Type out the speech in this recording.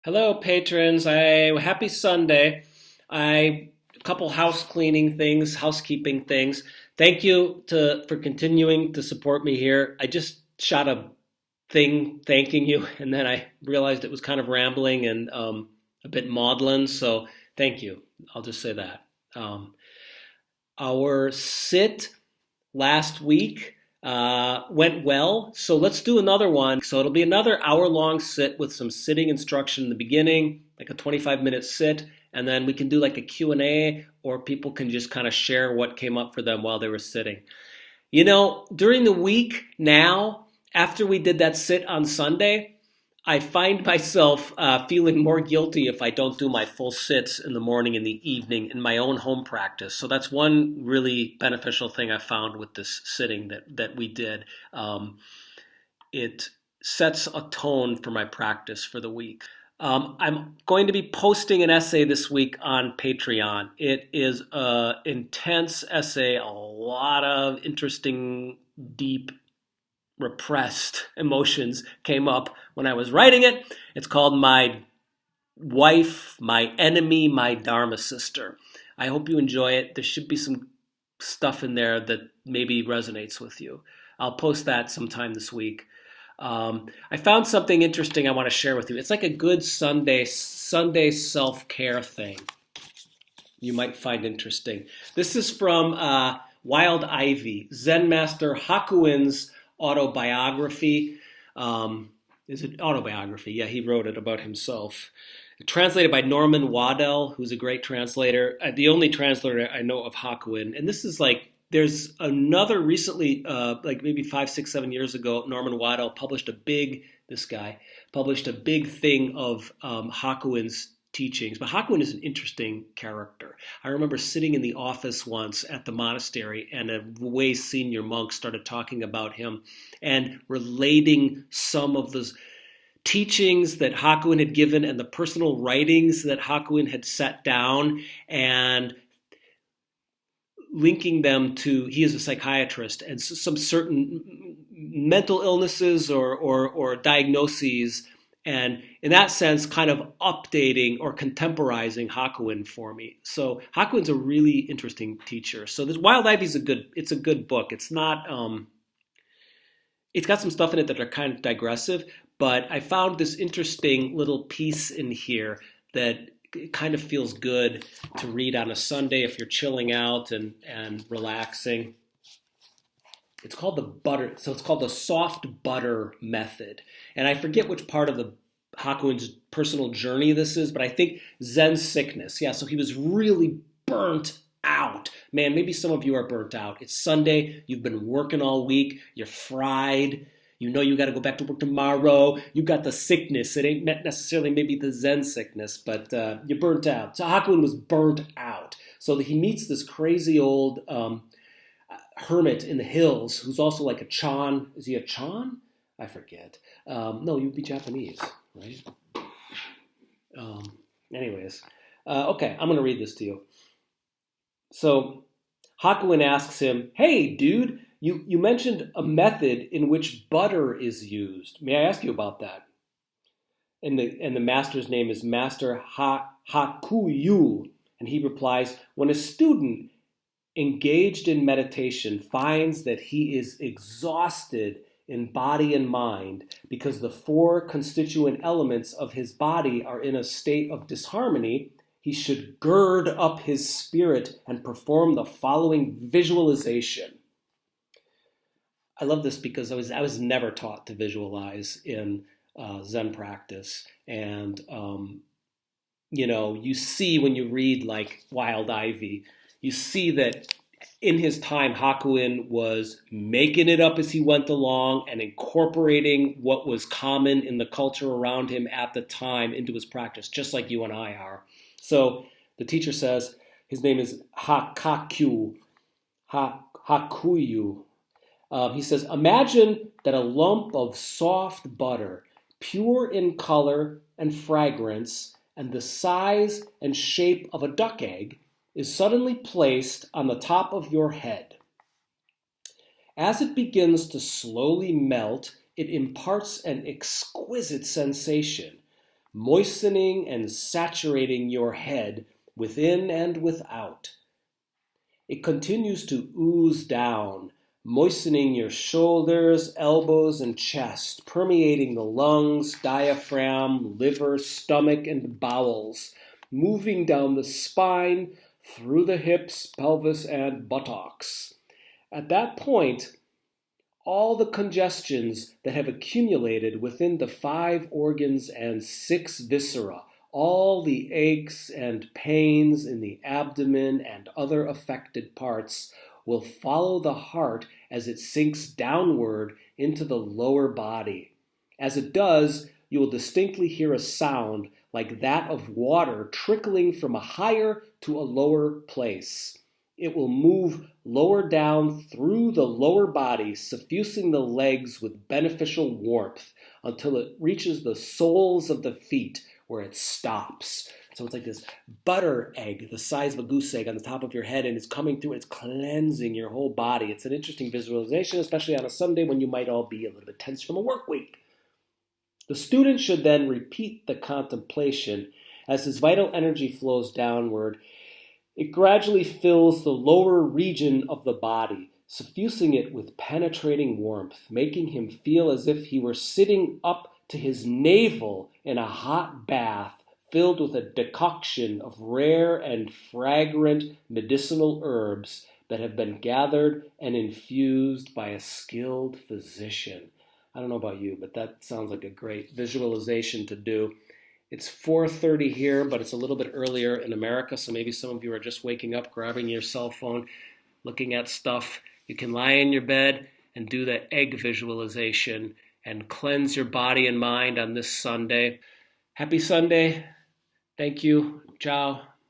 Hello, patrons. Happy Sunday. A couple house cleaning things, housekeeping things. Thank you for continuing to support me here. I just shot a thing thanking you, and then I realized it was kind of rambling and a bit maudlin. So thank you. I'll just say that. Um, our sit last week went well. So let's do another one. So it'll be another hour-long sit with some sitting instruction in the beginning, like a 25-minute sit, and then we can do like a Q&A, or people can just kind of share what came up for them while they were sitting. During the week now, after we did that sit on Sunday, I find myself feeling more guilty if I don't do my full sits in the morning and the evening in my own home practice. So that's one really beneficial thing I found with this sitting that we did. It sets a tone for my practice for the week. I'm going to be posting an essay this week on Patreon. It is an intense essay, a lot of interesting, deep repressed emotions came up when I was writing it. It's called My Wife, My Enemy, My Dharma Sister. I hope you enjoy it. There should be some stuff in there that maybe resonates with you. I'll post that sometime this week. I found something interesting I want to share with you. It's like a good Sunday self-care thing you might find interesting. This is from Wild Ivy, Zen Master Hakuin's autobiography. Is it autobiography? Yeah, he wrote it about himself. Translated by Norman Waddell, who's a great translator. The only translator I know of Hakuin. And this is like, there's another recently, like maybe 5, 6, 7 years ago, Norman Waddell published a big thing of Hakuin's teachings. But Hakuin is an interesting character. I remember sitting in the office once at the monastery, and a way senior monk started talking about him and relating some of the teachings that Hakuin had given and the personal writings that Hakuin had set down, and linking them to, he is a psychiatrist, and some certain mental illnesses or diagnoses, and in that sense, kind of updating or contemporizing Hakuin for me. So Hakuin's a really interesting teacher. So this Wild Ivy is it's a good book. It's not, it's got some stuff in it that are kind of digressive, but I found this interesting little piece in here that it kind of feels good to read on a Sunday if you're chilling out and relaxing. It's called the soft butter method. And I forget which part of the Hakuin's personal journey this is, but I think Zen sickness. Yeah, so he was really burnt out. Man, maybe some of you are burnt out. It's Sunday, you've been working all week, you're fried, you know you got to go back to work tomorrow, you got the sickness. It ain't necessarily maybe the Zen sickness, but you're burnt out. So Hakuin was burnt out. So he meets this crazy old hermit in the hills who's also like a Chan. Is he a Chan? I forget. No, you'd be Japanese, right? Anyways, okay, I'm going to read this to you. So Hakuin asks him, "Hey, dude, you mentioned a method in which butter is used. May I ask you about that?" And the master's name is Master Hakuyu, and he replies, "When a student engaged in meditation finds that he is exhausted in body and mind because the 4 constituent elements of his body are in a state of disharmony, he should gird up his spirit and perform the following visualization." I love this because I was never taught to visualize in Zen practice, and you see when you read like Wild Ivy, you see that in his time, Hakuin was making it up as he went along and incorporating what was common in the culture around him at the time into his practice, just like you and I are. So the teacher says, his name is Hakuyu. He says, "Imagine that a lump of soft butter, pure in color and fragrance, and the size and shape of a duck egg, is suddenly placed on the top of your head. As it begins to slowly melt, it imparts an exquisite sensation. moistening and saturating your head within and without. It continues to ooze down, moistening your shoulders, elbows, and chest, permeating the lungs, diaphragm, liver, stomach, and bowels, moving down the spine, through the hips, pelvis, and buttocks. At that point, all the congestions that have accumulated within the 5 organs and 6 viscera, all the aches and pains in the abdomen and other affected parts, will follow the heart as it sinks downward into the lower body. As it does, you will distinctly hear a sound like that of water trickling from a higher to a lower place. It will move lower down through the lower body, suffusing the legs with beneficial warmth until it reaches the soles of the feet where it stops. So it's like this butter egg, the size of a goose egg on the top of your head, and it's coming through, it's cleansing your whole body. It's an interesting visualization, especially on a Sunday when you might all be a little bit tense from a work week. The student should then repeat the contemplation as his vital energy flows downward. It gradually fills the lower region of the body, suffusing it with penetrating warmth, making him feel as if he were sitting up to his navel in a hot bath filled with a decoction of rare and fragrant medicinal herbs that have been gathered and infused by a skilled physician. I don't know about you, but that sounds like a great visualization to do. It's 4:30 here, but it's a little bit earlier in America, so maybe some of you are just waking up, grabbing your cell phone, looking at stuff. You can lie in your bed and do the egg visualization and cleanse your body and mind on this Sunday. Happy Sunday. Thank you. Ciao.